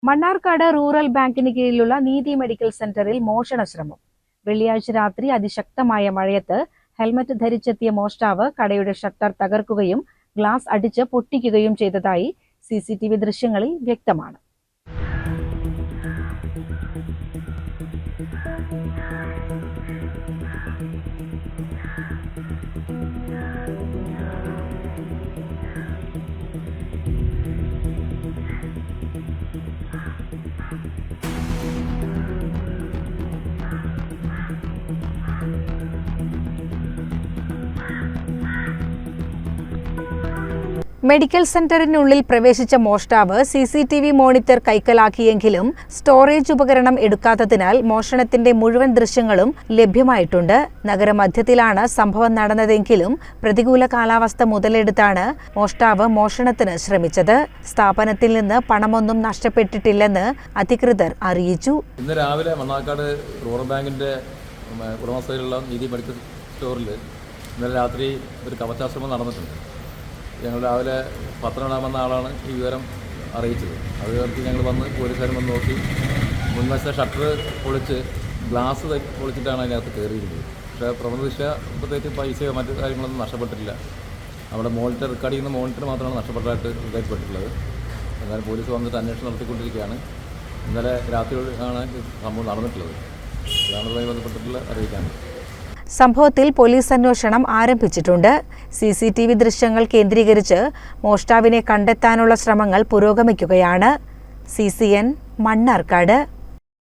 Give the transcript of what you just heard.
Mannarkkad rural ബാങ്കിന് കീഴിലുള്ള നീതി മെഡിക്കൽ സെന്ററിൽ മോഷണ ശ്രമം. വെള്ളിയാഴ്ച രാത്രി അതിശക്തമായ മഴയത്ത് ഹെൽമറ്റ് ധരിച്ചെത്തിയ മോഷ്ടാവ് കടയുടെ ഷട്ടർ തകർക്കുകയും ഗ്ലാസ് അടിച്ച് പൊട്ടിക്കുകയും ചെയ്തതായി CCTV ദൃശ്യങ്ങളിൽ വ്യക്തമാണ്. മെഡിക്കൽ സെന്ററിനുള്ളിൽ പ്രവേശിച്ച മോഷ്ടാവ് CCTV മോണിറ്റർ കൈക്കലാക്കിയെങ്കിലും സ്റ്റോറേജ് ഉപകരണം എടുക്കാത്തതിനാൽ മോഷണത്തിന്റെ മുഴുവൻ ദൃശ്യങ്ങളും ലഭ്യമായിട്ടുണ്ട്. നഗരമധ്യത്തിലാണ് സംഭവം നടന്നതെങ്കിലും പ്രതികൂല കാലാവസ്ഥ മുതലെടുത്താണ് മോഷ്ടാവ് മോഷണത്തിന് ശ്രമിച്ചത്. സ്ഥാപനത്തിൽ നിന്ന് പണമൊന്നും നഷ്ടപ്പെട്ടിട്ടില്ലെന്ന് അധികൃതർ അറിയിച്ചു. ഇന്ന് രാവിലെ മണ്ണാർക്കാട് റൂറൽ ബാങ്കിന്റെ ഉടമസ്ഥയിലുള്ള നീതി മെഡിക്കൽ സ്റ്റോറിൽ ഇന്നലെ രാത്രി ഒരു കവചാശ്രമം നടന്നിട്ടുണ്ട്. ഞങ്ങൾ രാവിലെ പത്രമിടാമെന്ന ആളാണ് ഈ വിവരം അറിയിച്ചത്. അത് കഴിഞ്ഞ് ഞങ്ങൾ വന്ന് പോലീസുകാരും വന്ന് നോക്കി മുൻവശത്തെ ഷട്ടർ പൊളിച്ച് ഗ്ലാസ് പൊളിച്ചിട്ടാണ് അതിനകത്ത് കയറിയിരുന്നത്. പക്ഷേ പ്രഥമദൃഷ്ട്യ പ്രത്യേകിച്ച് പൈസയോ മറ്റു കാര്യങ്ങളൊന്നും നഷ്ടപ്പെട്ടിട്ടില്ല. നമ്മുടെ മോണിറ്റർ റെക്കോർഡ് ചെയ്യുന്ന മോണിറ്റർ മാത്രമാണ് നഷ്ടപ്പെട്ടതായിട്ട് ഇതായിട്ടുള്ളത്. എന്നാലും പോലീസ് വന്നിട്ട് അന്വേഷണം നടത്തിക്കൊണ്ടിരിക്കുകയാണ്. ഇന്നലെ രാത്രി ആണ് സംഭവം നടന്നിട്ടുള്ളത്. അതാണ് ഇതുമായി ബന്ധപ്പെട്ടിട്ടുള്ള അറിയിക്കാൻ. സംഭവത്തിൽ പോലീസ് അന്വേഷണം ആരംഭിച്ചിട്ടുണ്ട്. CCTV ദൃശ്യങ്ങൾ കേന്ദ്രീകരിച്ച് മോഷ്ടാവിനെ കണ്ടെത്താനുള്ള ശ്രമങ്ങൾ പുരോഗമിക്കുകയാണ്. CCN മണ്ണാർക്കാട്.